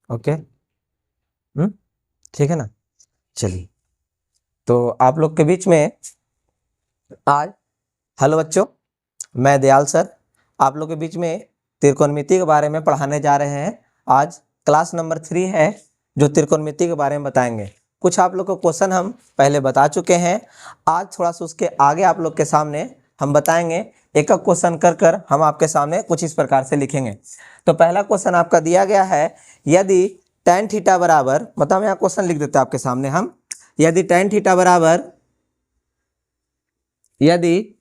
Okay, ठीक है ना। चलिए, तो आप लोग के बीच में आज, हेलो बच्चों, मैं दयाल सर आप लोग के बीच में त्रिकोणमिति के बारे में पढ़ाने जा रहे हैं। आज क्लास नंबर 3 है जो त्रिकोणमिति के बारे में बताएंगे। कुछ आप लोग को क्वेश्चन हम पहले बता चुके हैं, आज थोड़ा सा उसके आगे आप लोग के सामने हम बताएंगे। एक एक क्वेश्चन कर कर हम आपके सामने कुछ इस प्रकार से लिखेंगे। तो पहला क्वेश्चन आपका दिया गया है, यदि tan थीटा बराबर, मतलब यहाँ क्वेश्चन लिख देते हैं आपके सामने हम, यदि tan थीटा बराबर, यदि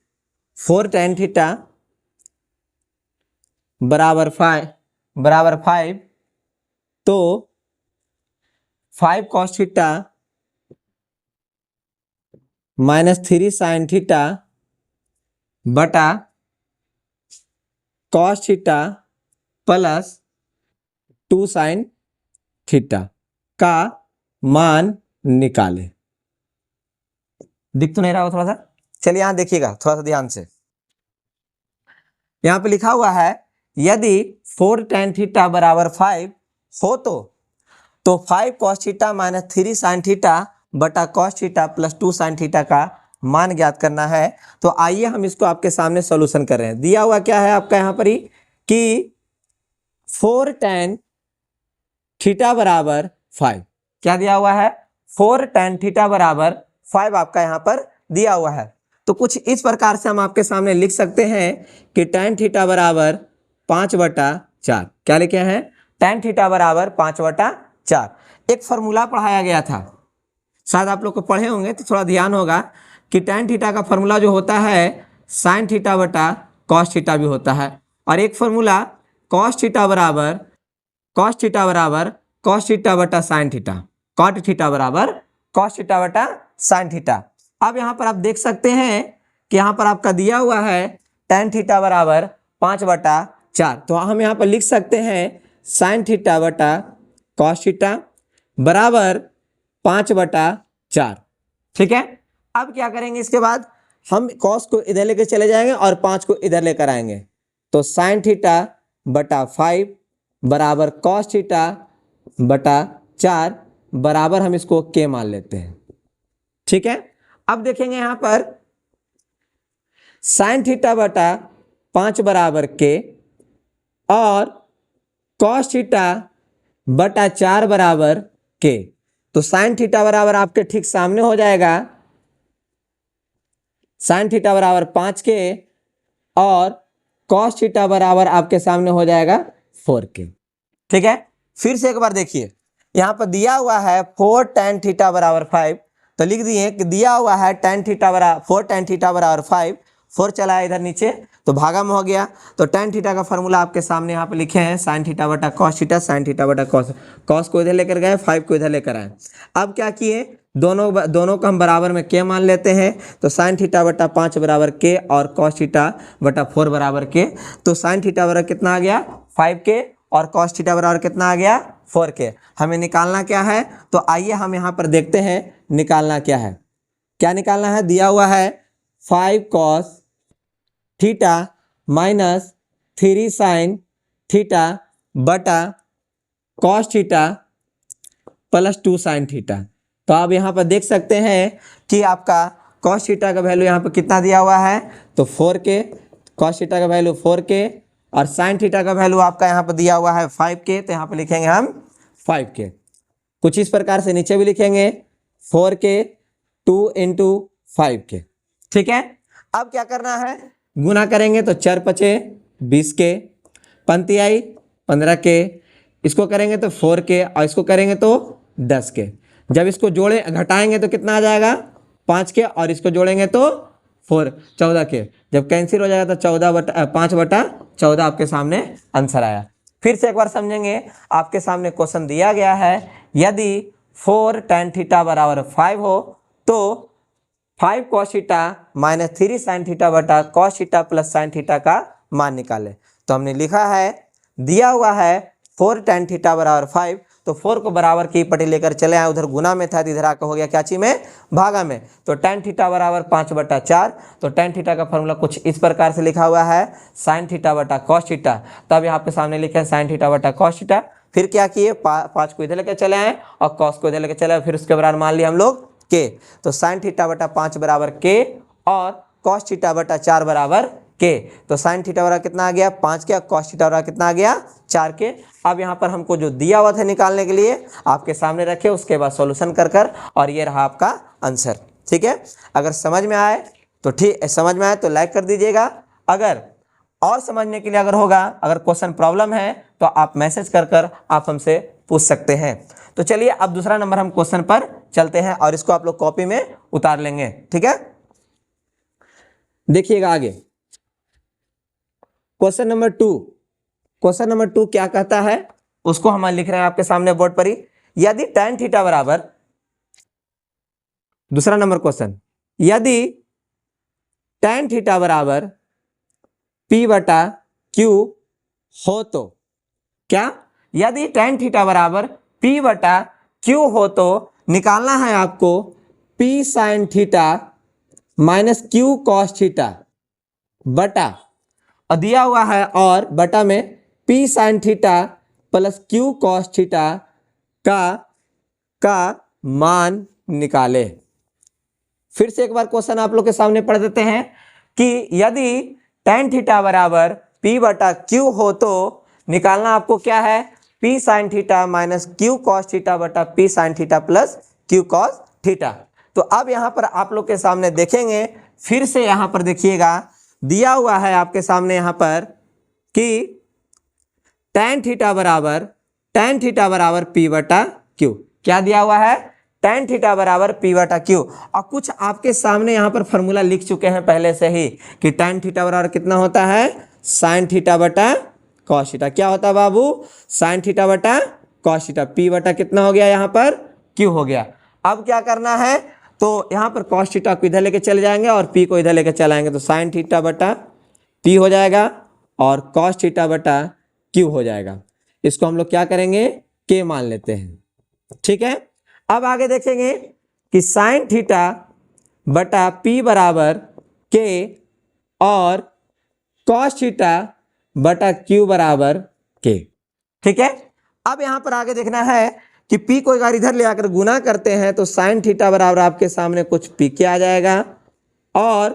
4 tan थीटा बराबर 5 तो 5 cos थीटा -3 sin थीटा बटा cos theta plus 2 sin theta का मान निकाले। दिख तो नहीं रहा हो थोड़ा सा? चलिए यहां देखिएगा थोड़ा सा ध्यान से। यहां पे लिखा हुआ है, यदि 4 tan थीटा बराबर 5 हो तो 5 cos थीटा -3 sin थीटा बटा cos theta plus 2 sin theta का मान ज्ञात करना है। तो आइए हम इसको आपके सामने सॉल्यूशन कर रहे हैं। दिया हुआ क्या है आपका यहाँ पर ही कि 4 tan थीटा बराबर 5, क्या दिया हुआ है? 4 tan थीटा बराबर 5 आपका यहाँ पर दिया हुआ है। तो कुछ इस प्रकार से हम आपके सामने लिख सकते हैं कि tan थीटा बराबर 5/4। क्या लिखे हैं? tan थीटा बराबर 5/4। एक फॉर्मूला पढ़ाया गया था, शायद आप लोग को पढ़े होंगे तो थोड़ा ध्यान होगा कि tan थीटा का फॉर्मूला जो होता है sin थीटा बटा cos थीटा भी होता है, और एक फॉर्मूला cos थीटा बराबर cos थीटा बटा sin थीटा, cot थीटा बराबर cos थीटा बटा sin थीटा। अब यहाँ पर आप देख सकते हैं कि यहाँ पर आपका दिया हुआ है tan थीटा बराबर 5/4। तो हम यहाँ पर लिख सकते हैं sin थीटा बटा cos थीटा बराबर 5/4। ठीक है, अब क्या करेंगे? इसके बाद हम cos को इधर लेकर चले जाएंगे और 5 को इधर लेकर आएंगे। तो sin थीटा बटा 5 बराबर cos थीटा बटा 4 बराबर हम इसको k मान लेते हैं। ठीक है, अब देखेंगे यहां पर sin थीटा बटा 5 बराबर k और cos थीटा बटा 4 बराबर k। तो sin थीटा बराबर आपके ठीक सामने हो जाएगा, sin थीटा बराबर 5k और cos थीटा बराबर आपके सामने हो जाएगा 4k। ठीक है, फिर से एक बार देखिए, यहां पर दिया हुआ है 4 tan थीटा बराबर 5, तो लिख दिए कि दिया हुआ है tan थीटा बराबर 4 tan थीटा बराबर 5, 4 चला है इधर नीचे तो भागा में हो गया। तो tan थीटा का फॉर्मूला आपके सामने यहाँ पे लिखे हैं, sin थीटा बटा cos थीटा, sin थीटा बटा cos को इधर लेकर गए, 5 को इधर लेकर आए। अब क्या किए, दोनों को हम बराबर में k मान लेते हैं। तो sin थीटा बटा 5 बराबर k और cos थीटा बटा 4 बराबर k। तो sin थीटा बराबर कितना आ गया? 5k और cos थीटा बराबर कितना आ गया? 4k। हमें निकालना क्या है? तो आइए हम यहाँ पर देखते हैं निकालना क्या है। क्या निकालना है? दिया हुआ है 5 cos थीटा -3 sin थीटा बटा cos theta plus 2 sin theta. तो आप यहाँ पर देख सकते हैं कि आपका cos थीटा का वैल्यू यहाँ पर कितना दिया हुआ है? तो 4k, cos थीटा का वैल्यू 4k और sin थीटा का वैल्यू आपका यहाँ पर दिया हुआ है 5k। तो यहाँ पर लिखेंगे हम 5k। कुछ इस प्रकार से नीचे भी लिखेंगे 4k 2 × 5k। ठीक है, अब क्या करना है? गुना करेंगे तो 4 × 5 20k, पंक्ति आई 15k, इसको करेंगे तो 4k और इसको करेंगे तो 10k। जब इसको जोड़े घटाएंगे तो कितना आ जाएगा? 5k और इसको जोड़ेंगे तो 14k। जब कैंसिल हो जाएगा तो 5/14 आपके सामने आंसर आया। फिर से एक बार समझेंगे, आपके सामने क्वेश्चन दिया गया है, यदि 4 tan थीटा बराबर 5 हो तो 5 cos थीटा -3 sin थीटा बटा cos theta plus sin theta का मान निकाले। तो हमने लिखा है, दिया हुआ है 4 tan थीटा बराबर 5, तो 4 को बराबर की पट्टी लेकर चले आए, उधर गुना में था तो इधर आकर हो गया क्या चीज में? भागा में। तो tan थीटा बराबर 5/4। तो tan थीटा का फॉर्मूला कुछ इस प्रकार से लिखा हुआ है, sin थीटा बटा cos थीटा। तब यहाँ पे सामने लिखा है sin थीटा बटा cos थीटा। फिर क्या किए, 5 को इधर लेके चले आए और कॉस को इधर लेके चले आए, फिर उसके बराबर मान लिया हम लोग के। तो साइन थीटा बटा 5 बराबर के और कॉस थीटा बटा 4 बराबर के। तो साइन थीटा बराबर कितना आ गया 5 के, कॉस थीटा बराबर कितना आ गया 4 के। अब यहाँ पर हमको जो दिया हुआ था निकालने के लिए आपके सामने रखे, उसके बाद सॉल्यूशन कर और ये रहा आपका आंसर। ठीक है, अगर समझ में आए तो ठीक, समझ में आए तो लाइक कर दीजिएगा। अगर और समझने के लिए अगर होगा, अगर क्वेश्चन प्रॉब्लम है तो आप मैसेज कर आप हमसे पूछ सकते हैं। तो चलिए अब दूसरा नंबर हम क्वेश्चन पर चलते हैं और इसको आप लोग कॉपी में उतार लेंगे। ठीक है, देखिएगा आगे क्वेश्चन नंबर 2। क्वेश्चन नंबर 2 क्या कहता है उसको हम लिख रहे हैं आपके सामने बोर्ड पर ही। यदि tan थीटा बराबर, दूसरा नंबर क्वेश्चन, यदि tan थीटा बराबर P बटा Q हो तो क्या, यदि tan थीटा बराबर P बटा Q हो तो निकालना है आपको P sine theta minus Q cos theta बटा, और दिया हुआ है और बटा में P sine theta plus Q cos theta का मान निकाले। फिर से एक बार क्वेश्चन आप लोग के सामने पढ़ देते हैं कि यदि tan थीटा बराबर P बटा Q हो तो निकालना आपको क्या है P sine theta minus Q cos theta बटा P sine theta plus Q cos theta. तो अब यहाँ पर आप लोग के सामने देखेंगे, फिर से यहाँ पर देखिएगा दिया हुआ है आपके सामने यहाँ पर कि tan थीटा बराबर P बटा Q, क्या दिया हुआ है tan थीटा बराबर P बटा Q। और कुछ आपके सामने यहाँ पर फॉर्मूला लिख चुके हैं पहले से ही कि tan थीटा बराबर कितना होता है साइन थीटा बटा कॉस थीटा। क्या होता है बाबू, साइन थीटा बटा कॉस थीटा। P बटा कितना हो गया यहाँ पर Q हो गया। अब क्या करना है, तो यहाँ पर कॉस थीटा को इधर लेके चले जाएंगे और P को इधर लेके चलाएंगे, तो साइन थीटा बटा P हो जाएगा और कॉस थीटा बटा Q हो जाएगा। इसको हम लोग क्या करेंगे K मान लेते हैं। ठीक है, अब आगे देखेंगे कि साइन थीटा बटा P बराबर K और कॉस थीटा बटा Q बराबर K। ठीक है, अब यहां पर आगे देखना है कि P को अगर इधर ले आकर गुना करते हैं तो साइन थीटा बराबर आपके सामने कुछ PK आ जाएगा और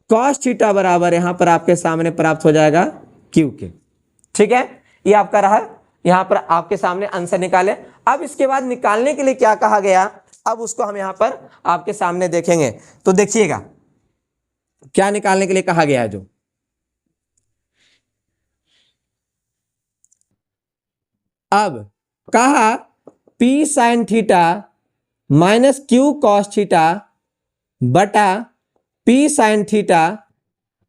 कॉस थीटा बराबर यहां पर आपके सामने प्राप्त हो जाएगा QK। ठीक है, ये आपका रहा, यहां पर आपके सामने आंसर निकाले। अब इसके बाद निकालने के लिए क्या कहा गया, अब उसको हम यहां पर आपके सामने देखेंगे। तो देखिएगा क्या निकालने के लिए कहा गया है। जो अब कहा P sine theta minus Q cos theta बटा P sine theta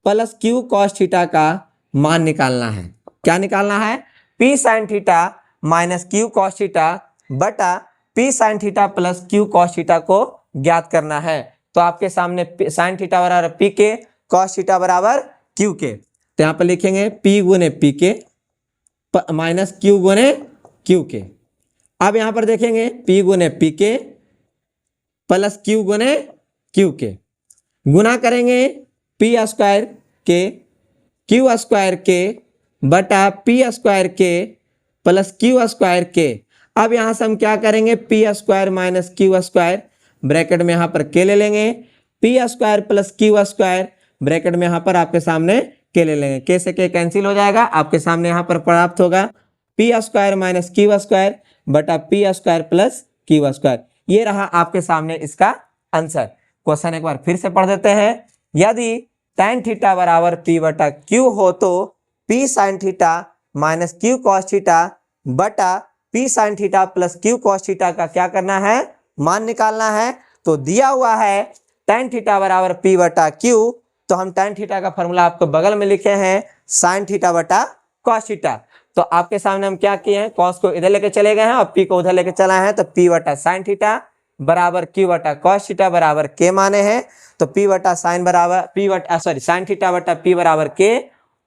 plus Q cos theta का मान निकालना है। क्या निकालना है, P sine theta minus Q cos theta बटा P sine theta plus Q cos theta को ज्ञात करना है। तो आपके सामने साइन थीटा बराबर P के, कॉस थीटा बराबर Q के, तो यहाँ पर लिखेंगे P गुने P के माइनस Q गुने Q के। अब यहाँ पर देखेंगे P गुने P के प्लस Q गुने Q के, गुना करेंगे P स्क्वायर के Q स्क्वायर के बटा P स्क्वायर के प्लस Q स्क्वायर के। अब यहाँ से हम क्या करेंगे P square minus Q square bracket में यहाँ पर K ले लेंगे, P square plus Q square bracket में यहाँ पर आपके सामने K ले लेंगे। K से K कैंसिल हो जाएगा, आपके सामने यहाँ पर प्राप्त होगा P square minus Q square बटा P square plus Q square. ये रहा आपके सामने इसका आंसर। क्वेश्चन एक बार फिर से पढ़ देते हैं। यदि tan थीटा बराबर P बटा Q हो तो P sine theta minus Q cos theta बटा P sine theta plus Q cos theta का क्या करना है, मान निकालना है। तो दिया हुआ है tan थीटा बराबर P बटा Q, तो हम tan थीटा का फॉर्मूला आपको बगल में लिखे हैं साइन थीटा बटा कॉस थीटा। तो आपके सामने हम क्या किए हैं, कॉस को इधर लेके चले गए हैं और P को उधर लेके चलाए हैं, तो P बटा साइन थीटा बराबर Q बटा कॉस थीटा बराबर K माने हैं। तो P बटा साइन बराबर साइन थीटा बटा P बराबर K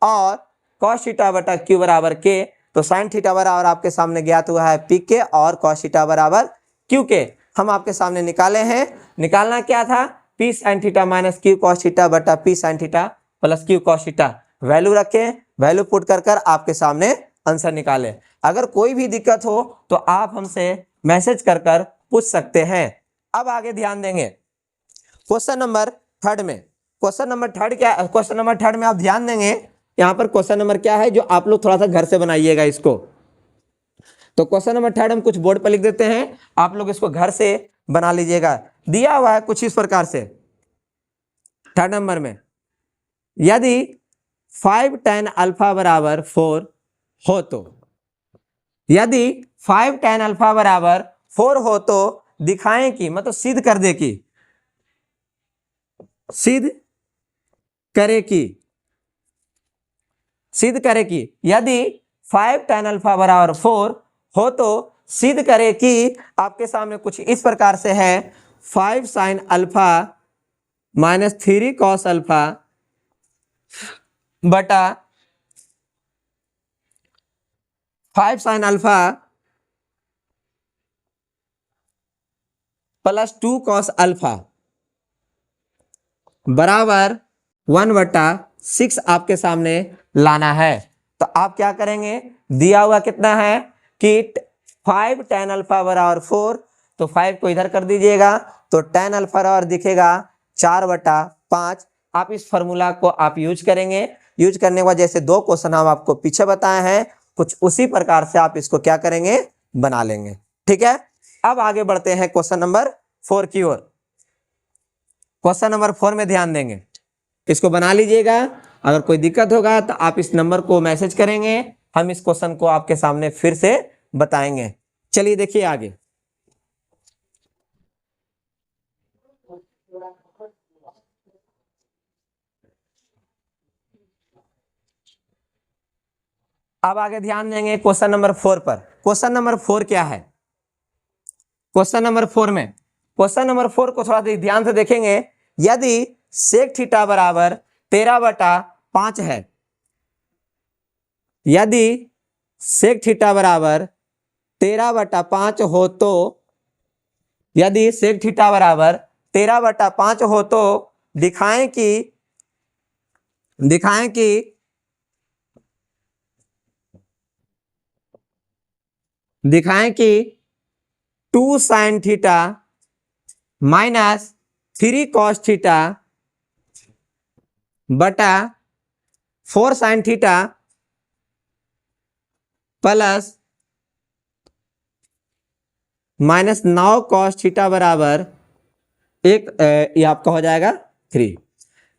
और कॉस थीटा बटा Q बराबर K। तो साइन थीटा बराबर आपके सामने ज्ञात हुआ है PK और कॉस थीटा बराबर QK हम आपके सामने निकाले हैं। निकालना क्या था, P sine theta minus Q cos theta बटा P sine theta plus Q cos theta. Value रखें, वैल्यू पुट कर आपके सामने आंसर निकालें। अगर कोई भी दिक्कत हो तो आप हमसे मैसेज कर कर पूछ सकते हैं। अब आगे ध्यान देंगे क्वेश्चन नंबर थर्ड में। क्वेश्चन नंबर थर्ड क्या, क्वेश्चन नंबर थर्ड में आप ध्यान देंगे यहाँ पर क्वेश्चन नंबर क्या है जो आप लोग थोड़ा सा घर से बनाइएगा इसको। तो क्वेश्चन नंबर थर्ड हम कुछ बोर्ड पर लिख देते हैं, आप लोग इसको घर से बना लीजिएगा। दिया हुआ है कुछ इस प्रकार से थर्ड नंबर में, यदि 5 tan अल्फा बराबर 4 हो तो, यदि 5 tan अल्फा बराबर 4 हो तो दिखाएं कि, मतलब सिद्ध कर दे कि, सिद्ध करे कि, सिद्ध करे कि यदि 5 tan अल्फा बराबर 4 हो तो सिद्ध करे कि, आपके सामने कुछ इस प्रकार से है 5 sin alpha minus 3 cos alpha बटा 5 sin alpha plus 2 cos alpha बराबर 1/6 आपके सामने लाना है। तो आप क्या करेंगे, दिया हुआ कितना है कि 5 tan अल्फा बराबर 4, तो 5 को इधर कर दीजिएगा तो tan अल्फा बराबर दिखेगा 4/5। आप इस फॉर्मूला को आप यूज करेंगे। यूज करने के बाद जैसे दो क्वेश्चन हम आपको पीछे बताए हैं कुछ उसी प्रकार से आप इसको क्या करेंगे, बना लेंगे। ठीक है, अब आगे बढ़ते हैं क्वेश्चन नंबर 4 की ओर। क्वेश्चन नंबर 4 में ध्यान देंगे, इसको बना लीजिएगा। अगर कोई दिक्कत होगा तो आप इस नंबर को मैसेज करेंगे, हम इस क्वेश्चन को आपके सामने फिर से बताएंगे। चलिए देखिए आगे। अब आगे ध्यान देंगे क्वेश्चन नंबर 4 पर। क्वेश्चन नंबर 4 क्या है, क्वेश्चन नंबर 4 में, क्वेश्चन नंबर 4 को थोड़ा ध्यान से देखेंगे। यदि सेक थीटा बराबर 13/5 है, यदि सेक थीटा बराबर 13/5 हो तो, यदि सेक थीटा बराबर 13/5 हो तो दिखाएं कि, दिखाएं कि दिखाएं कि 2 sin theta minus 3 cos theta बटा 4 sin theta plus -9 cos theta बराबर ये आपका हो जाएगा 3।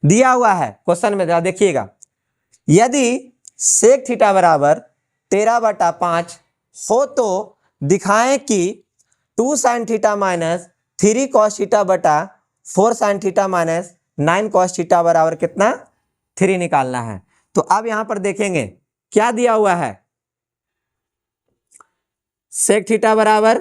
दिया हुआ है क्वेश्चन में, देखिएगा, यदि सेक थीटा बराबर 13/5 हो तो दिखाएं कि 2 sin theta minus 3 cos theta बटा 4 sin theta minus 9 cos theta बराबर कितना, 3 निकालना है। तो अब यहां पर देखेंगे क्या दिया हुआ है, सेक थीटा बराबर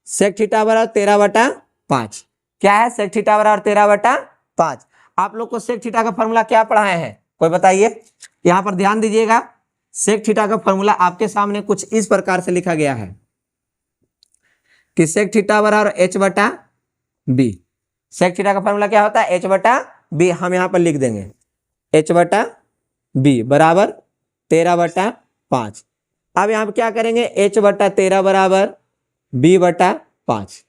13/5 क्या है, सेक थीटा बराबर 13/5। आप लोग को सेक थीटा का फॉर्मूला क्या पढ़ाए हैं, कोई बताइए। यहां पर ध्यान दीजिएगा, सेक थीटा का फॉर्मूला आपके सामने कुछ इस प्रकार से लिखा गया है कि सेक थीटा बराबर h/b। सेक थीटा का फॉर्मूला क्या होता है, h/b। हम यहां पर लिख देंगे h/b बराबर 13/5। अब यहां पर क्या करेंगे, h/13 बराबर b/5।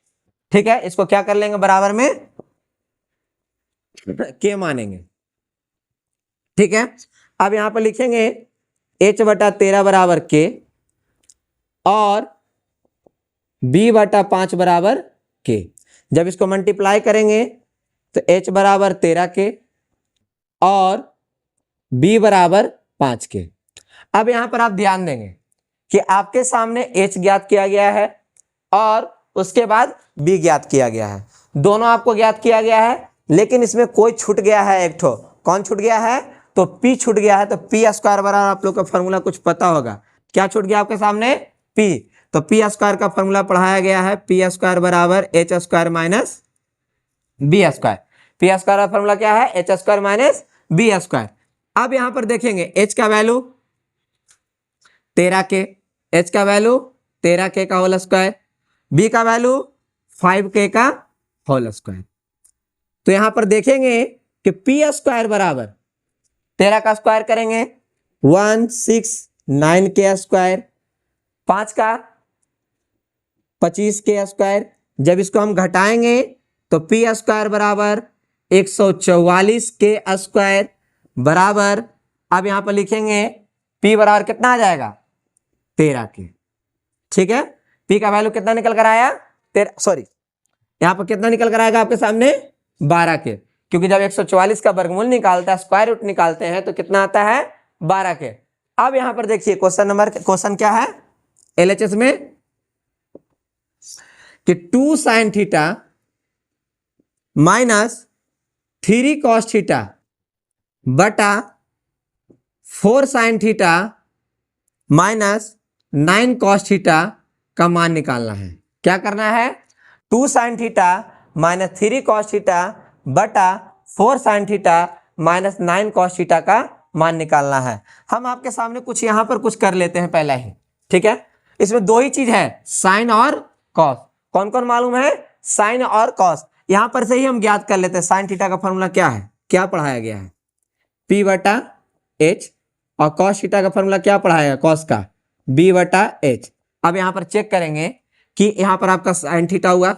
ठीक है, इसको क्या कर लेंगे, बराबर में के मानेंगे। ठीक है, अब यहां पर लिखेंगे h/13 बराबर के और b/5 बराबर के। जब इसको मल्टीप्लाई करेंगे तो h बराबर 13 के और b बराबर 5 के। अब यहां पर आप ध्यान देंगे कि आपके सामने h ज्ञात किया गया है और उसके बाद b ज्ञात किया गया है, दोनों आपको ज्ञात किया गया है, लेकिन इसमें कोई छूट गया है, एक ठो। कौन छूट गया है, तो p छूट गया है। तो p स्क्वायर बराबर, आप लोग का फॉर्मूला कुछ पता होगा, क्या छूट गया आपके सामने, p। तो p स्क्वायर का फॉर्मूला पढ़ाया गया है, p स्क्वायर बराबर h square minus b square. p square का फॉर्मूला क्या है, h square minus b square. अब यहां पर देखेंगे h का वैल्यू 13 के, h का वैल्यू 13 के का होल स्क्वायर, b का वैल्यू 5 के का होल स्क्वायर। तो यहां पर देखेंगे कि p स्क्वायर बराबर 13 का स्क्वायर करेंगे 16 9k², 5 का 25k²। जब इसको हम घटाएंगे तो p² बराबर 144k² बराबर, अब यहां पर लिखेंगे p बराबर कितना आ जाएगा 13 के। ठीक है, p का वैल्यू कितना निकल कर आया 13, सॉरी यहां पर कितना निकल कर आएगा आपके सामने 12 के, क्योंकि जब 144 का वर्गमूल निकालता है, स्क्वायर रूट निकालते हैं तो कितना आता है 12 के। अब यहां पर देखिए क्वेश्चन क्या है LHS में कि 2 sin theta minus 3 cos theta बटा 4 sin theta minus 9 cos theta का मान निकालना है। क्या करना है 2 sin theta minus 3 cos theta बटा 4 sin theta minus 9 cos theta का मान निकालना है। हम आपके सामने कुछ यहां पर कुछ कर लेते हैं पहले ही। ठीक है, इसमें दो ही चीज है साइन और कॉस। कौन कौन मालूम है साइन और कॉस, यहां पर से ही हम ज्ञात कर लेते हैं। साइन थीटा का फॉर्मूला क्या है, क्या पढ़ाया गया है P/H, और कॉस थीटा का फॉर्मूला क्या पढ़ाया कॉस का B/H। अब यहां पर चेक करेंगे कि यहां पर आपका साइन थीटा हुआ,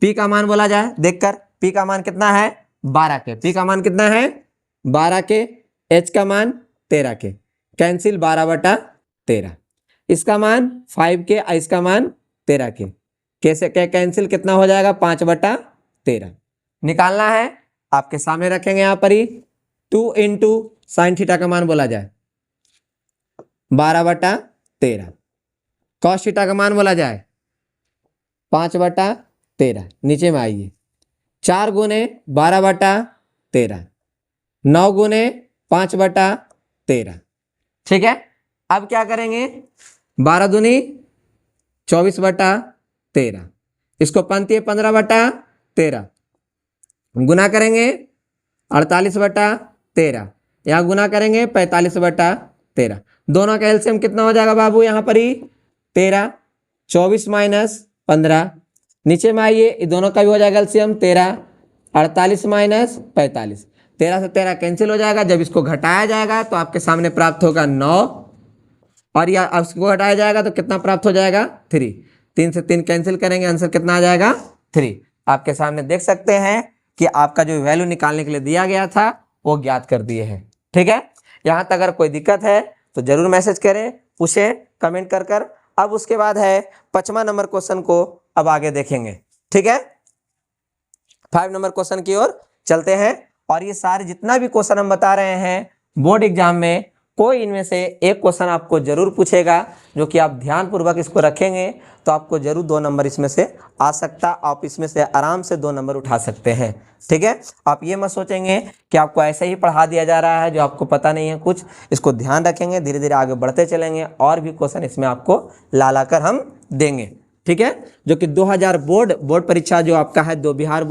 P का मान बोला जाए देखकर, P का मान कितना है 12 के, P का मान कितना है 12 के, H का मान 13 के, कैंसिल 12/13, इसका मान 5 के, इसका मान 13 के, कैसे क्या कैंसिल कितना हो जाएगा 5/13 निकालना है। आपके सामने रखेंगे यहां पर ही 2 इंटू साइन थीटा का मान बोला जाए 12/13, कॉस थीटा का मान बोला जाए 5/13, नीचे में आइए 4 गुने 12/13, 9 गुने 5/13। ठीक है, अब क्या करेंगे 12 दूनी 24/13, इसको पंक्ति 15/13, गुना करेंगे 48/13, यहाँ गुना करेंगे 45/13। दोनों का एलसीएम कितना हो जाएगा बाबू यहाँ पर ही 13, 24 माइनस 15, नीचे में आइए दोनों का भी हो जाएगा एलसीएम 13, 48 माइनस 45, 13 से 13 कैंसिल हो जाएगा। जब इसको घटाया जाएगा तो आपके सामने प्राप्त होगा 9, और या अब इसको घटाया जाएगा तो कितना प्राप्त हो जाएगा 3, 3 से 3 कैंसिल करेंगे, आंसर कितना आ जाएगा 3। आपके सामने देख सकते हैं कि आपका जो वैल्यू निकालने के लिए दिया गया था वो ज्ञात कर दिए हैं। ठीक है, यहाँ तक अगर कोई दिक्कत है तो जरूर मैसेज करें, पूछें कमेंट कर। अब उसके बाद है 5वां नंबर क्वेश्चन को अब आगे देखेंगे। ठीक है, 5 नंबर क्वेश्चन की ओर चलते हैं। और ये सारे जितना भी क्वेश्चन हम बता रहे हैं बोर्ड एग्जाम में कोई इनमें से एक क्वेश्चन आपको जरूर पूछेगा, जो कि आप ध्यान पूर्वक इसको रखेंगे तो आपको जरूर 2 नंबर इसमें से आ सकता, आप इसमें से आराम से 2 नंबर उठा सकते हैं। ठीक है, आप ये मत सोचेंगे कि आपको ऐसे ही पढ़ा दिया जा रहा है जो आपको पता नहीं है कुछ, इसको ध्यान रखेंगे, धीरे धीरे आगे बढ़ते चलेंगे और भी क्वेश्चन इसमें आपको ला कर हम देंगे। ठीक है, जो कि 2000 बोर्ड परीक्षा जो आपका है, बिहार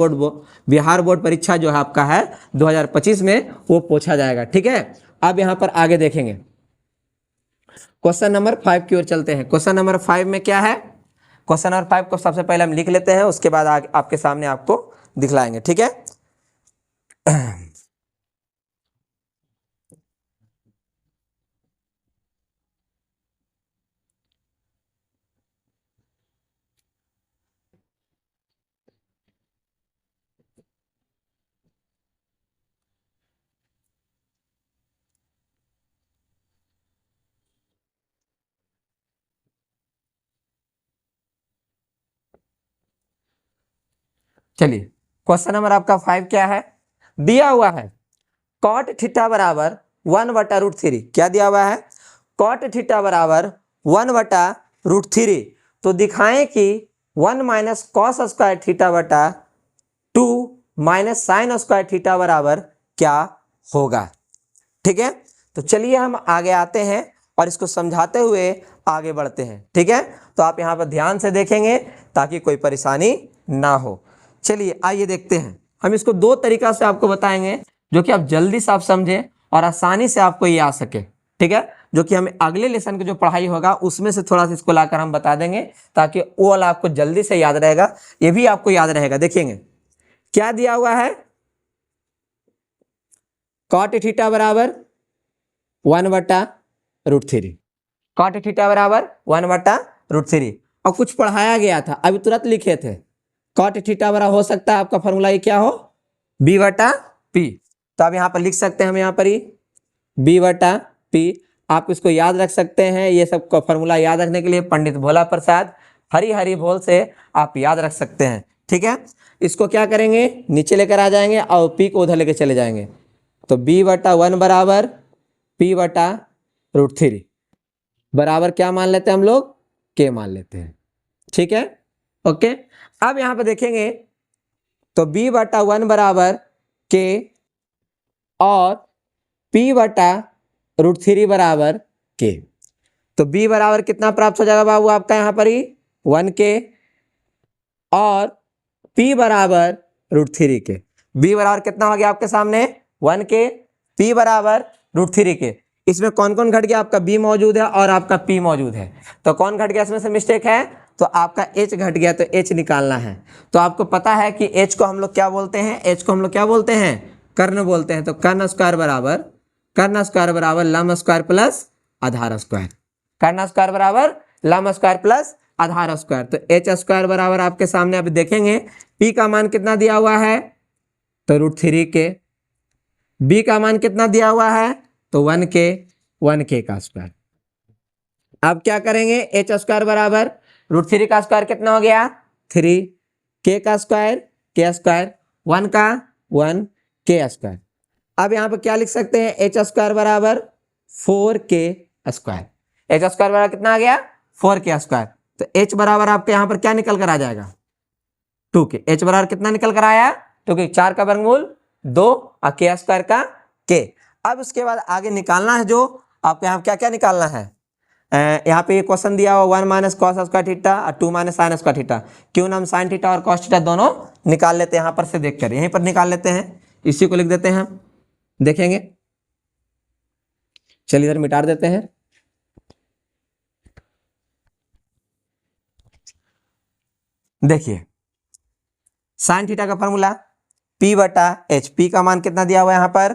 बोर्ड परीक्षा जो है आपका है 2025 में वो पूछा जाएगा। ठीक है, अब यहां पर आगे देखेंगे क्वेश्चन नंबर 5 की ओर चलते हैं। क्वेश्चन नंबर 5 में क्या है, क्वेश्चन नंबर 5 को सबसे पहले हम लिख लेते हैं, उसके बाद आपके सामने आपको दिखलाएंगे। ठीक है, चलिए क्वेश्चन नंबर आपका 5 क्या है, दिया हुआ है कॉट थीटा बराबर 1/√3। क्या दिया हुआ है कॉट थीटा बराबर 1/√3, तो दिखाएं कि 1 माइनस कॉस स्क्वायर थीटा बटा 2 माइनस साइन स्क्वायर थीटा बराबर क्या होगा। ठीक है, तो चलिए हम आगे आते हैं और इसको समझाते हुए आगे बढ़ते हैं। ठीक है, तो आप यहाँ पर ध्यान से देखेंगे ताकि कोई परेशानी ना हो। चलिए आइए देखते हैं, हम इसको 2 तरीका से आपको बताएंगे जो कि आप जल्दी से आप समझें और आसानी से आपको ये आ सके। ठीक है, जो कि हमें अगले लेसन की जो पढ़ाई होगा उसमें से थोड़ा सा इसको लाकर हम बता देंगे ताकि वो वाला आपको जल्दी से याद रहेगा, ये भी आपको याद रहेगा। देखेंगे क्या दिया हुआ है, कॉट थीटा बराबर 1/√3 √3। कॉट थीटा बराबर 1/√3। और कुछ पढ़ाया गया था, अभी तुरंत लिखे थे। कॉट थीटा बराबर हो सकता है आपका फॉर्मूला ये क्या हो, B/P। तो अब यहाँ पर लिख सकते हैं हम यहाँ पर ही B/P। आप इसको याद रख सकते हैं। ये सब का फॉर्मूला याद रखने के लिए पंडित भोला प्रसाद हरी हरी बोल से आप याद रख सकते हैं। ठीक है, इसको क्या करेंगे, नीचे लेकर आ जाएंगे और P को उधर लेकर चले जाएंगे। तो B/1 बराबर P/√3 बराबर क्या मान लेते हैं हम लोग, K मान लेते हैं। ठीक है, ओके। अब यहाँ पे देखेंगे तो B/1 बराबर K और P/√3 बराबर K। तो B बराबर कितना प्राप्त हो जाएगा बाबू आपका यहाँ पर ही 1K और P बराबर √3K। B बराबर कितना हो गया आपके सामने 1K, P बराबर √3K। इसमें कौन कौन घट गया, आपका B मौजूद है और आपका P मौजूद है। तो कौन घट गया इसमें से मिस्टेक है, तो आपका H घट गया, तो H निकालना है। तो आपको पता है कि H को हम लोग क्या बोलते हैं, H को हम लोग क्या बोलते हैं, कर्ण बोलते हैं। तो कर्ण स्क्वायर बराबर लंब स्क्वायर प्लस आधार स्क्वायर। कर्ण स्क्वायर बराबर लंब स्क्वायर प्लस आधार स्क्वायर। तो H स्क्वायर बराबर आपके सामने अभी देखेंगे P का मान कितना दिया हुआ है, तो √3K। B का मान कितना दिया हुआ है, तो 1K का स्क्वायर। अब क्या करेंगे, H स्क्वायर बराबर √3 का स्क्वायर कितना हो गया 3, K का स्क्वायर K स्क्वायर, 1 का 1 K स्क्वायर। अब यहाँ पर क्या लिख सकते हैं, H स्क्वायर बराबर 4K स्क्वायर। H स्क्वायर बराबर कितना आ गया 4K स्क्वायर। तो H बराबर आपके यहाँ पर क्या निकल कर आ जाएगा 2K। H बराबर कितना निकल कर आया 2K, 4 का वर्गमूल 2 और K स्क्वायर का K। अब उसके बाद आगे निकालना है जो आपको यहाँ क्या क्या निकालना है। यहाँ पे ये क्वेश्चन दिया हुआ 1 - cos स्क्वायर थीटा और 2 - sin स्क्वायर थीटा। क्यों ना हम sin थीटा और cos थीटा दोनों निकाल लेते हैं, यहाँ पर से देखकर यहीं पर निकाल लेते हैं। इसी को लिख देते हैं हम, देखेंगे। चलिए इधर मिटा देते हैं। देखिए sin थीटा का फॉर्मूला P/H। P का मान कितना दिया हुआ है यहाँ पर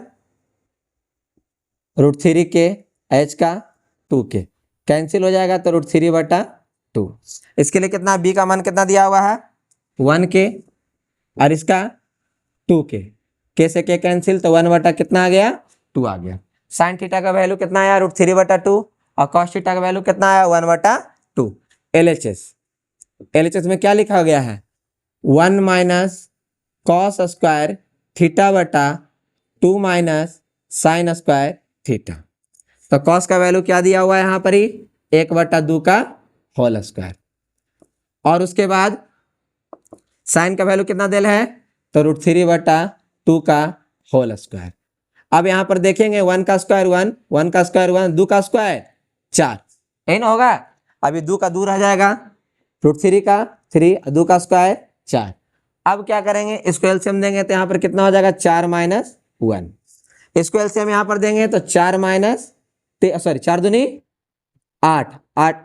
√3K, H का 2K, कैंसिल हो जाएगा तो √3/2। इसके लिए कितना B का मान कितना दिया हुआ है 1K और इसका 2K, K से K कैंसिल तो 1 कितना आ गया 2 आ गया। sin थीटा का वैल्यू कितना आया √3/2 और cos थीटा का वैल्यू कितना आया 1/2। LHS में क्या लिखा गया है 1 - cos square थीटा/2 - sin square theta. तो cos का वैल्यू क्या दिया हुआ है यहाँ पर ही 1/2 का होल स्क्वायर और उसके बाद sin का वैल्यू कितना दिया है तो √3/2 का होल स्क्वायर। अब यहाँ पर देखेंगे 1 का स्क्वायर 1, 1 का स्क्वायर 1, 2 का स्क्वायर 4, यही ना होगा। अभी 2 का 2 रह जाएगा, √3 का 3, 2 का स्क्वायर 4। अब क्या करेंगे, इसको एलसीएम देंगे तो यहाँ पर कितना हो जाएगा 4 - 1। इसको एलसीएम यहाँ पर देंगे तो 4 दूनी 8,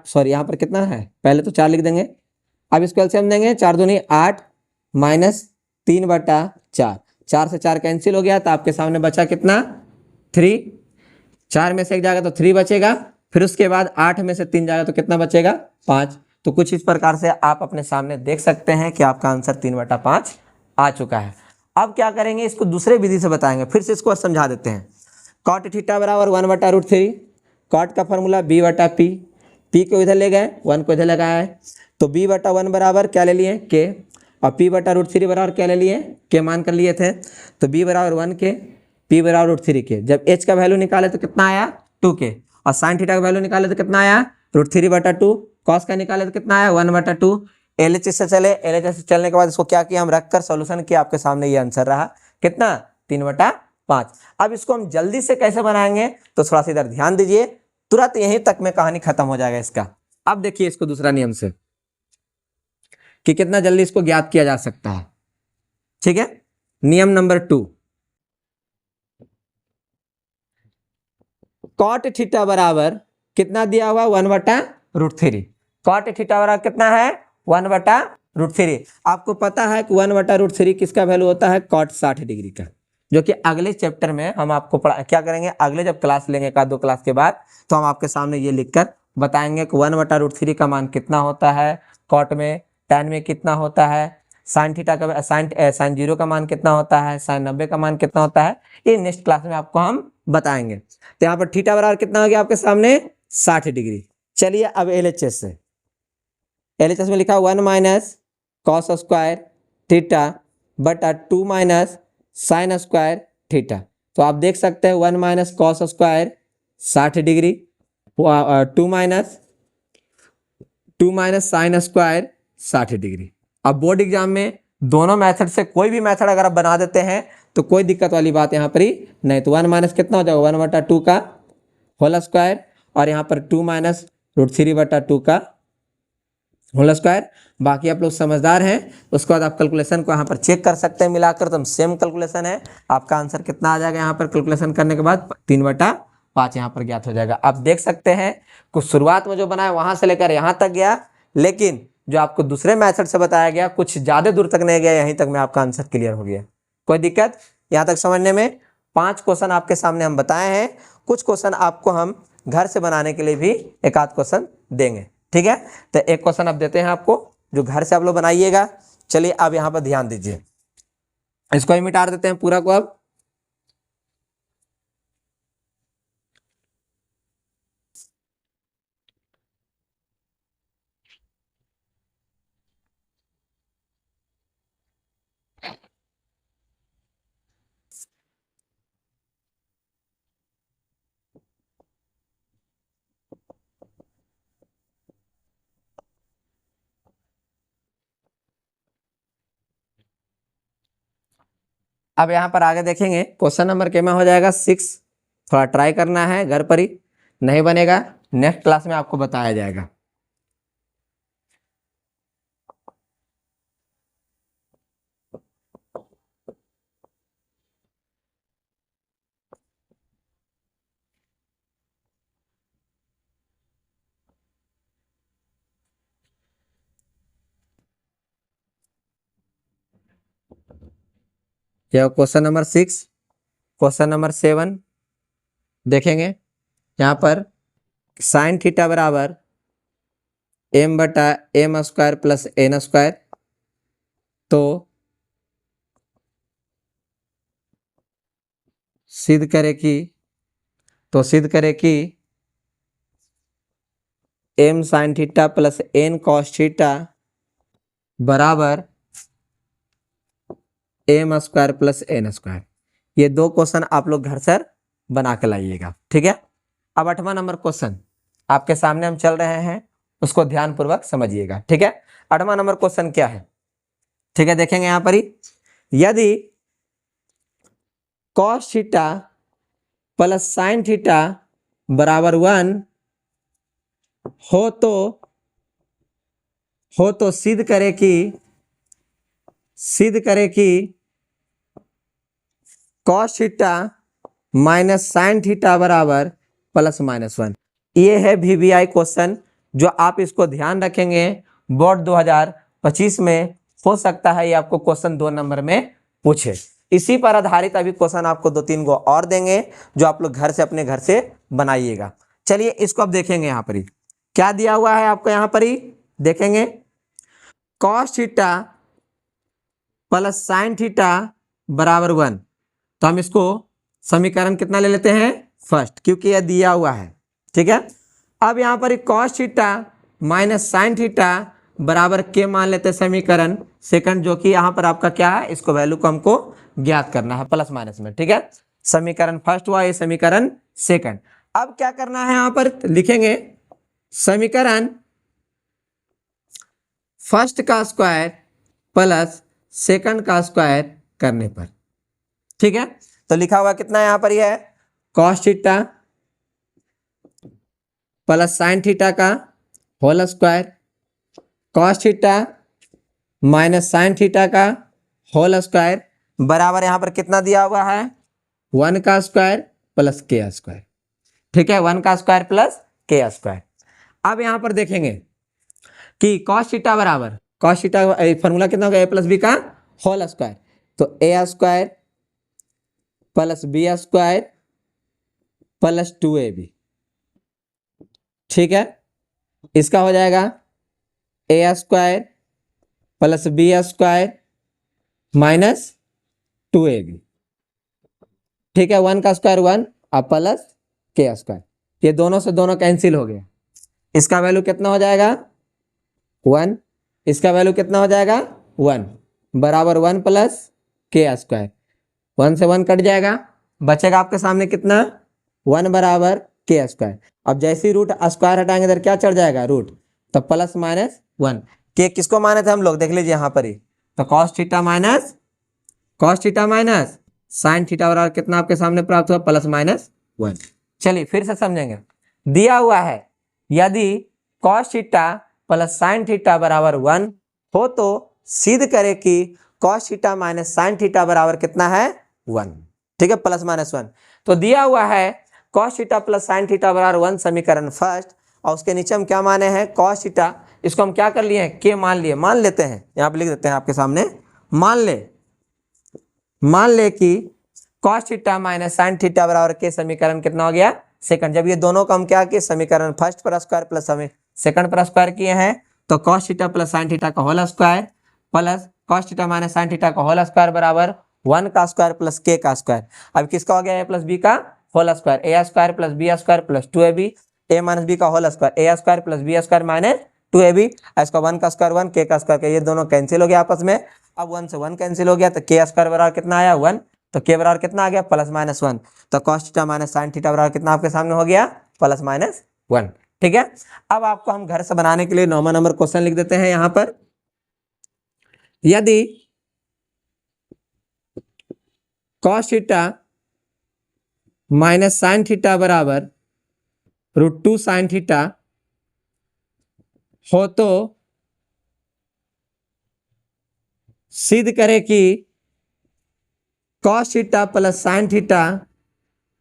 सॉरी यहाँ पर कितना है, पहले तो 4 लिख देंगे। अब इसको एलसीएम देंगे 4 दूनी 8 - 3/4। 4 से 4 कैंसिल हो गया तो आपके सामने बचा कितना 3। 4 में से 1 जाएगा तो 3 बचेगा, फिर उसके बाद 8 में से 3 जाएगा तो कितना बचेगा 5। तो कुछ इस प्रकार से आप अपने सामने देख सकते हैं कि आपका आंसर 3/5 आ चुका है। अब क्या करेंगे, इसको दूसरे विधि से बताएंगे, फिर से इसको समझा देते हैं। cot थीटा बराबर 1/√3, cot का फॉर्मूला B/P। P को इधर ले गए, 1 को इधर लगाया है, तो B/1 बराबर क्या ले लिए K और P/√3 बराबर क्या ले लिए K मान कर लिए थे। तो B बराबर 1K, P बराबर √3K। जब H का वैल्यू निकाले तो कितना आया 2K और sin थीटा का वैल्यू निकाले तो कितना आया √3/2, cos का निकाले तो कितना आया 1/2। LHS से चले, LHS से चलने के बाद इसको क्या किया हम रखकर सॉल्यूशन किया, आपके सामने ये आंसर रहा कितना 3/5। अब इसको हम जल्दी से कैसे बनाएंगे तो थोड़ा सा इधर ध्यान दीजिए, तुरंत यहीं तक में कहानी खत्म हो जाएगा इसका। अब देखिए इसको दूसरा नियम से कि कितना जल्दी इसको ज्ञात किया जा सकता है। ठीक है, नियम नंबर 2, cot थीटा बराबर कितना दिया हुआ 1/√3। cot थीटा बराबर कितना है 1/√3। आपको पता है कि 1/√3 किसका वैल्यू होता है cot 60 डिग्री का। जो कि अगले चैप्टर में हम आपको पढ़ा क्या करेंगे, अगले जब क्लास लेंगे एक आध दो क्लास के बाद, तो हम आपके सामने ये लिखकर बताएंगे कि 1/√3 का मान कितना होता है, कॉट में, tan में कितना होता है, साइन थीटा का साइन 0 का मान कितना होता है, साइन 90 का मान कितना होता है, ये नेक्स्ट क्लास में आपको हम बताएंगे। तो यहाँ पर थीटा बराबर कितना हो गया आपके सामने 60 डिग्री। चलिए अब एलएचएस से, एलएचएस में लिखा 1 माइनस कॉस स्क्वायर थीटा बटा 2 माइनस साइन स्क्वायर थीटा। तो आप देख सकते हैं 1 minus cos square 60 degree, 2 minus sine square 60 degree. अब बोर्ड एग्जाम में दोनों मेथड से कोई भी मेथड अगर आप बना देते हैं तो कोई दिक्कत वाली बात यहाँ पर ही नहीं। तो 1 माइनस कितना हो जाएगा 1/2 का होल स्क्वायर, और यहाँ पर 2 माइनस √3/2 का होल स्क्वायर। बाकी आप लोग समझदार हैं, उसके बाद आप कैलकुलेशन को यहाँ पर चेक कर सकते हैं मिलाकर, तो सेम कैलकुलेशन है। आपका आंसर कितना आ जाएगा यहाँ पर कैलकुलेशन करने के बाद 3/5 यहाँ पर ज्ञात हो जाएगा। आप देख सकते हैं कुछ शुरुआत में जो बनाया वहां से लेकर यहाँ तक गया, लेकिन जो आपको दूसरे मेथड से बताया गया कुछ ज़्यादा दूर तक नहीं गया, यहीं तक में आपका आंसर क्लियर हो गया। कोई दिक्कत यहाँ तक समझने में? 5 क्वेश्चन आपके सामने हम बताए हैं, कुछ क्वेश्चन आपको हम घर से बनाने के लिए भी एक आध क्वेश्चन देंगे, ठीक है। तो एक क्वेश्चन अब देते हैं आपको जो घर से आप लोग बनाइएगा। चलिए अब यहाँ पर ध्यान दीजिए, इसको ही मिटा देते हैं पूरा को। अब यहाँ पर आगे देखेंगे क्वेश्चन नंबर के में हो जाएगा 6। थोड़ा ट्राई करना है घर पर ही, नहीं बनेगा नेक्स्ट क्लास में आपको बताया जाएगा। यह क्वेश्चन नंबर 6। क्वेश्चन नंबर 7 देखेंगे, यहाँ पर साइन थीटा बराबर m/m² प्लस n²। तो सिद्ध करे कि m sine theta plus n cos theta बराबर m² प्लस n²। ये दो क्वेश्चन आप लोग घर से बना के लाइएगा, ठीक है। अब 8वां नंबर क्वेश्चन आपके सामने हम चल रहे हैं, उसको ध्यानपूर्वक समझिएगा, ठीक है। 8वां नंबर क्वेश्चन क्या है, ठीक है, देखेंगे यहाँ पर ही। यदि cos theta plus sine theta बराबर 1 हो तो सिद्ध करे कि cos theta minus sine theta बराबर ±1। ये है VBI क्वेश्चन, जो आप इसको ध्यान रखेंगे बोर्ड 2025 में हो सकता है ये आपको क्वेश्चन 2 नंबर में पूछे। इसी पर आधारित अभी क्वेश्चन आपको 2-3 गो और देंगे जो आप लोग घर से अपने घर से बनाइएगा। चलिए इसको अब देखेंगे, यहाँ पर ही क्या दिया हुआ है आपको, यहाँ पर ही देखेंगे cos theta plus sine theta बराबर 1। तो हम इसको समीकरण कितना ले लेते हैं फर्स्ट, क्योंकि यह दिया हुआ है, ठीक है। अब यहाँ पर cos theta minus sine theta बराबर के मान लेते हैं समीकरण सेकंड, जो कि यहाँ पर आपका क्या है, इसको वैल्यू को हमको ज्ञात करना है प्लस माइनस में, ठीक है। समीकरण फर्स्ट हुआ, ये समीकरण सेकंड। अब क्या करना है, यहाँ पर लिखेंगे समीकरण फर्स्ट का स्क्वायर प्लस सेकंड का स्क्वायर करने पर, ठीक है। तो लिखा हुआ कितना यहाँ पर है, cos theta plus sine theta का whole square, cos theta minus sine theta का होल स्क्वायर बराबर यहाँ पर कितना दिया हुआ है 1 का स्क्वायर प्लस के स्क्वायर, ठीक है, 1 का स्क्वायर प्लस के स्क्वायर। अब यहाँ पर देखेंगे कि कॉस थीटा बराबर, कॉस थीटा फॉर्मूला कितना होगा a प्लस बी का होल स्क्वायर, तो a square plus B square plus 2ab। ठीक है, इसका हो जाएगा A square plus B square minus 2ab। ठीक है, 1 का स्क्वायर 1 और प्लस के स्क्वायर, ये दोनों से दोनों कैंसिल हो गया। इसका वैल्यू कितना हो जाएगा 1, इसका वैल्यू कितना हो जाएगा 1 बराबर 1 प्लस के स्क्वायर, 1 से 1 कट जाएगा, बचेगा आपके सामने कितना 1 बराबर के स्क्वायर। अब जैसे ही रूट स्क्वायर हटाएंगे इधर क्या चढ़ जाएगा रूट, तो प्लस माइनस 1। के किसको माने थे हम लोग, देख लीजिए यहाँ पर ही, तो cos theta minus sine theta बराबर कितना आपके सामने प्राप्त हुआ प्लस माइनस 1। चलिए फिर से समझेंगे, दिया हुआ है यदि cos theta plus sine theta बराबर 1 हो तो सिद्ध करें कि cos theta minus sine theta बराबर कितना है 1। ठीक है, प्लस माइनस 1। तो दिया हुआ है cos theta plus sine theta बराबर 1 समीकरण फर्स्ट, और उसके नीचे हम क्या माने हैं कॉस थीटा, इसको हम क्या कर लिए हैं के मान लेते हैं, यहाँ पे लिख देते हैं आपके सामने, मान ले कि cos theta minus sine theta बराबर के समीकरण कितना हो गया सेकंड। जब ये दोनों का हम क्या किए समीकरण फर्स्ट पर स्क्वायर प्लस हमें सेकंड पर स्क्वायर किए हैं, तो cos theta plus sine theta का whole square plus cos theta minus sine theta का होल स्क्वायर बराबर 1 का स्क्वायर प्लस के का स्क्वायर। अब किसका हो गया ए प्लस बी का whole square, A square plus B square plus 2ab, A minus B का whole square, A square plus B square minus 2ab, इसका 1 का स्क्वायर 1 के का स्क्वायर, ये दोनों कैंसिल हो गया आपस में। अब 1 से 1 कैंसिल हो गया तो के स्क्वायर बराबर कितना आया 1, तो के बराबर कितना आ गया प्लस माइनस 1, तो cos theta minus sine theta बराबर कितना आपके सामने हो गया प्लस माइनस 1। ठीक है, अब आपको हम घर से बनाने के लिए 9वां नंबर क्वेश्चन लिख देते हैं यहाँ पर, यदि cos theta minus sine theta बराबर √2 साइन थीटा हो तो सिद्ध करें कि cos theta plus sine theta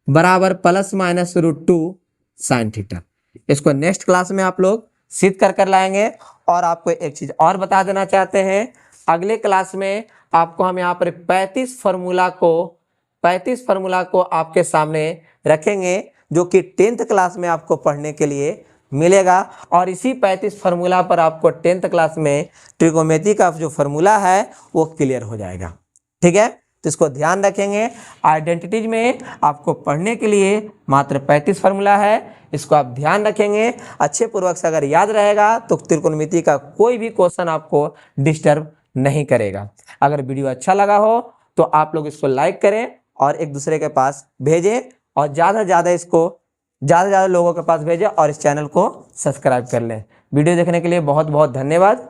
बराबर प्लस माइनस √2 साइन थीटा। इसको नेक्स्ट क्लास में आप लोग सिद्ध कर लाएंगे। और आपको एक चीज और बता देना चाहते हैं, अगले क्लास में आपको हम यहाँ पर 35 फार्मूला को आपके सामने रखेंगे, जो कि 10th क्लास में आपको पढ़ने के लिए मिलेगा। और इसी 35 फार्मूला पर आपको 10th क्लास में ट्रिगोनोमेट्री का जो फार्मूला है वो क्लियर हो जाएगा। ठीक है, तो इसको ध्यान रखेंगे। आइडेंटिटीज में आपको पढ़ने के लिए मात्र 35 फार्मूला है, इसको आप ध्यान रखेंगे अच्छे पूर्वक से। अगर याद रहेगा तो त्रिकोणमिति का कोई भी क्वेश्चन आपको डिस्टर्ब नहीं करेगा। अगर वीडियो अच्छा लगा हो तो आप लोग इसको लाइक करें और एक दूसरे के पास भेजें, और ज़्यादा से ज़्यादा लोगों के पास भेजें, और इस चैनल को सब्सक्राइब कर लें। वीडियो देखने के लिए बहुत बहुत धन्यवाद।